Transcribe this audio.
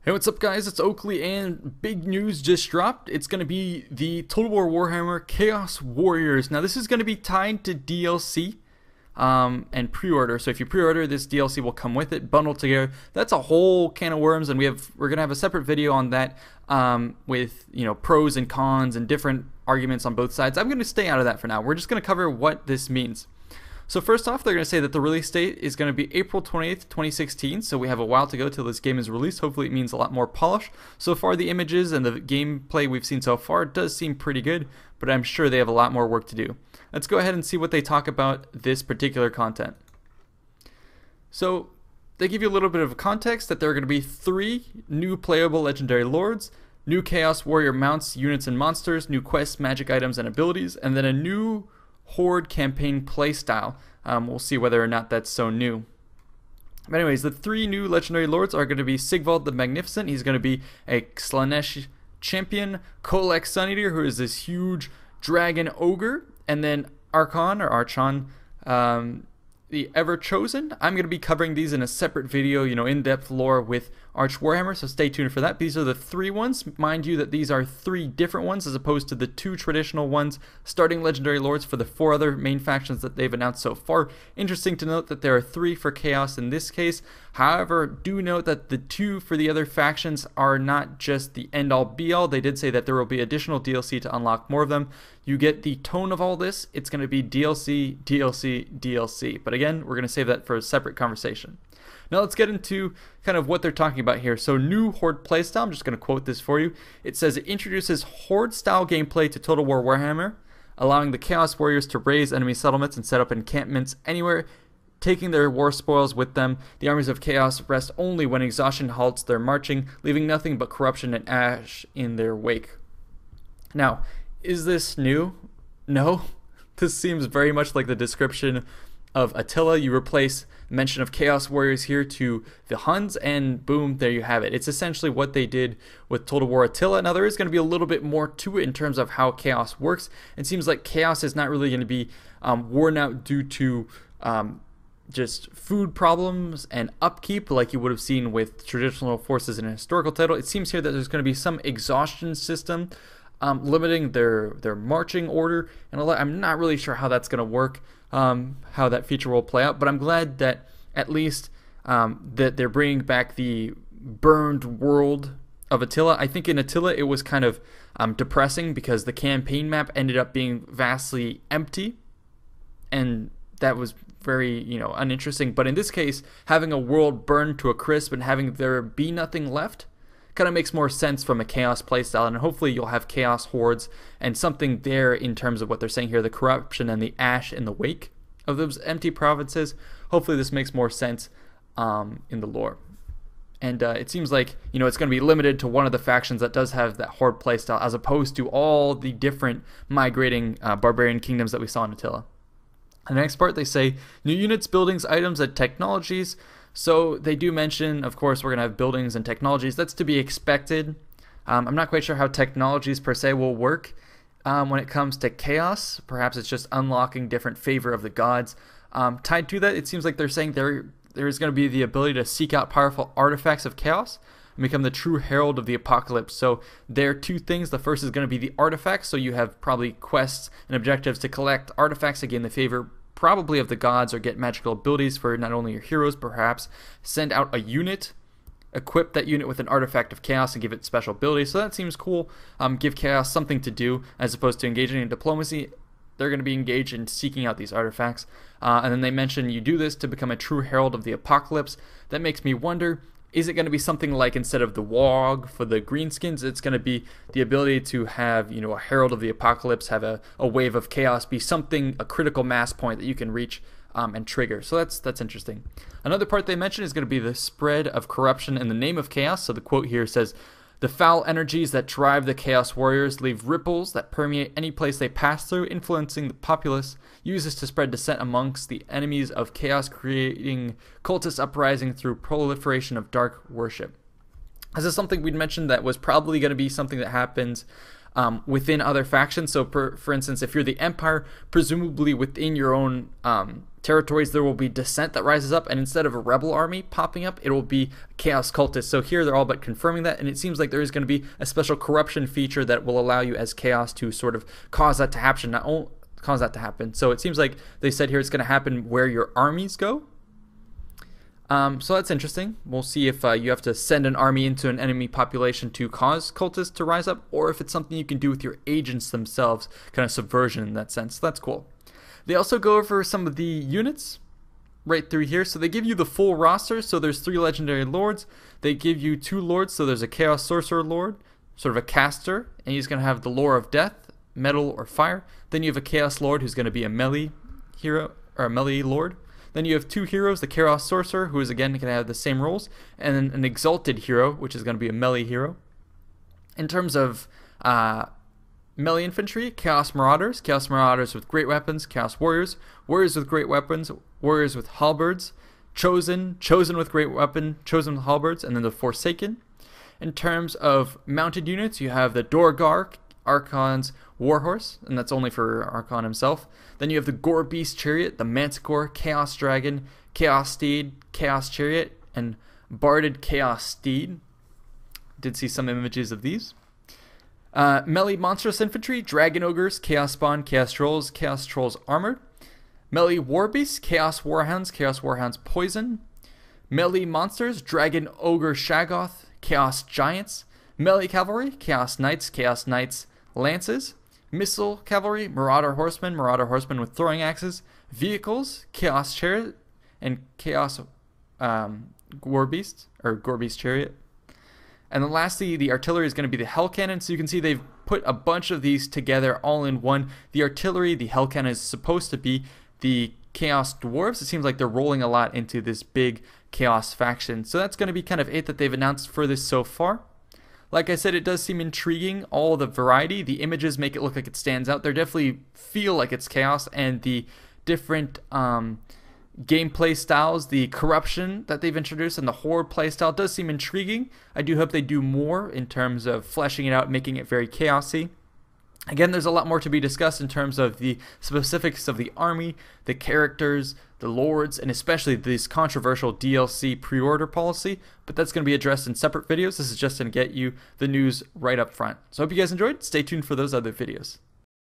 Hey, what's up guys, it's Oakley and big news just dropped. It's going to be the Total War Warhammer Chaos Warriors. Now this is going to be tied to DLC and pre-order. So if you pre-order, this DLC will come with it, bundled together. That's a whole can of worms, and we're going to have a separate video on that with pros and cons and different arguments on both sides. I'm going to stay out of that for now. We're just going to cover what this means. So first off, they're going to say that the release date is going to be April 28th, 2016, so we have a while to go till this game is released. Hopefully it means a lot more polish. So far the images and the gameplay we've seen so far does seem pretty good, but I'm sure they have a lot more work to do. Let's go ahead and see what they talk about this particular content. So they give you a little bit of context that there are going to be 3 new playable legendary lords, new Chaos Warrior mounts, units, and monsters, new quests, magic items, and abilities, and then a new Horde campaign playstyle. We'll see whether or not that's so new. But anyways, the 3 new legendary lords are going to be Sigvald the Magnificent. He's going to be a Slanesh champion, Kolek Suneater, who is this huge dragon ogre, and then Archon or Archon, the Ever Chosen. I'm going to be covering these in a separate video, in-depth lore with Arch Warhammer, so stay tuned for that. These are the 3 ones. Mind you that these are 3 different ones as opposed to the 2 traditional ones, starting legendary lords for the 4 other main factions that they've announced so far. Interesting to note that there are 3 for Chaos in this case. However, do note that the 2 for the other factions are not just the end-all be-all. They did say that there will be additional DLC to unlock more of them. You get the tone of all this. It's going to be DLC, DLC, DLC. But again, we're going to save that for a separate conversation. Now let's get into kind of what they're talking about here. So new Horde playstyle, I'm just going to quote this for you. It says it introduces Horde-style gameplay to Total War Warhammer, allowing the Chaos Warriors to raise enemy settlements and set up encampments anywhere, taking their war spoils with them. The armies of Chaos rest only when exhaustion halts their marching, leaving nothing but corruption and ash in their wake. Now, is this new? No. This seems very much like the description of Attila. You replace mention of Chaos Warriors here to the Huns, and boom, there you have it. It's essentially what they did with Total War Attila. Now there is going to be a little bit more to it in terms of how Chaos works. It seems like Chaos is not really going to be worn out due to just food problems and upkeep like you would have seen with traditional forces in a historical title. It seems here that there's going to be some exhaustion system limiting their marching order, and I'm not really sure how that's going to work, how that feature will play out, but I'm glad that at least that they're bringing back the burned world of Attila. I think in Attila it was kind of depressing because the campaign map ended up being vastly empty, and that was very uninteresting. But in this case, having a world burned to a crisp and having there be nothing left kind of makes more sense from a Chaos playstyle, and hopefully you'll have Chaos Hordes and something there in terms of what they're saying here, the corruption and the ash in the wake of those empty provinces. Hopefully this makes more sense in the lore. And it seems like it's going to be limited to one of the factions that does have that Horde playstyle, as opposed to all the different migrating barbarian kingdoms that we saw in Attila. The next part, they say new units, buildings, items, and technologies. So they do mention, of course, we're going to have buildings and technologies. That's to be expected. I'm not quite sure how technologies per se will work when it comes to Chaos. Perhaps it's just unlocking different favor of the gods. Tied to that, it seems like they're saying there is going to be the ability to seek out powerful artifacts of Chaos and become the true herald of the apocalypse. So there are 2 things. The first is going to be the artifacts. So you have probably quests and objectives to collect artifacts, again, the favor probably of the gods, or get magical abilities for not only your heroes, perhaps send out a unit, equip that unit with an artifact of Chaos and give it special abilities. So that seems cool. Give Chaos something to do as opposed to engaging in diplomacy. They're going to be engaged in seeking out these artifacts. And then they mention you do this to become a true herald of the apocalypse. That makes me wonder, is it going to be something like, instead of the Wog for the greenskins, it's going to be the ability to have, a herald of the apocalypse, have a wave of chaos, be something, a critical mass point that you can reach and trigger. So that's interesting. Another part they mentioned is going to be the spread of corruption in the name of chaos. So the quote here says, the foul energies that drive the Chaos Warriors leave ripples that permeate any place they pass through, influencing the populace, uses to spread dissent amongst the enemies of Chaos, creating cultist uprising through proliferation of dark worship. This is something we'd mentioned that was probably going to be something that happens within other factions. So for instance, if you're the Empire, presumably within your own territories, there will be dissent that rises up, and instead of a rebel army popping up, it will be chaos cultists. So here they're all but confirming that, and it seems like there is going to be a special corruption feature that will allow you as chaos to sort of cause that to happen. So it seems like they said here it's going to happen where your armies go. So that's interesting. We'll see if you have to send an army into an enemy population to cause cultists to rise up, or if it's something you can do with your agents themselves, kind of subversion in that sense. So that's cool. They also go over some of the units right through here. So they give you the full roster. So there's 3 legendary lords. They give you 2 lords. So there's a Chaos Sorcerer Lord, sort of a caster, and he's going to have the lore of death, metal, or fire. Then you have a Chaos Lord who's going to be a melee hero, or a melee lord. Then you have 2 heroes, the Chaos Sorcerer, who is again going to have the same roles, and then an Exalted Hero, which is going to be a melee hero. In terms of melee infantry, Chaos Marauders with great weapons, Chaos Warriors with great weapons, Warriors with halberds, Chosen with great weapon, Chosen with halberds, and then the Forsaken. In terms of mounted units, you have the Dorgar, Archon's Warhorse, and that's only for Archon himself. Then you have the Gore Beast Chariot, the Manticore, Chaos Dragon, Chaos Steed, Chaos Chariot, and Barded Chaos Steed. Did see some images of these. Melee Monstrous Infantry, Dragon Ogres, Chaos Spawn, Chaos Trolls Armored. Melee War Beasts, Chaos Warhounds Poison. Melee Monsters, Dragon Ogre Shaggoth, Chaos Giants. Melee Cavalry, Chaos Knights Lances. Missile Cavalry, Marauder Horsemen with throwing axes. Vehicles, Chaos Chariot and Chaos Gore Beast Chariot. And then lastly, the artillery is going to be the Hell Cannon. So you can see they've put a bunch of these together all in one. The artillery, the Hell Cannon, is supposed to be the Chaos Dwarves. It seems like they're rolling a lot into this big Chaos faction. So that's going to be kind of it that they've announced for this so far. Like I said, it does seem intriguing, all the variety. The images make it look like it stands out. They definitely feel like it's Chaos, and the different gameplay styles, the corruption that they've introduced, and the Horde playstyle does seem intriguing. I do hope they do more in terms of fleshing it out, making it very chaosy. Again, there's a lot more to be discussed in terms of the specifics of the army, the characters, the lords, and especially this controversial DLC pre-order policy, but that's going to be addressed in separate videos. This is just going to get you the news right up front. So I hope you guys enjoyed. Stay tuned for those other videos.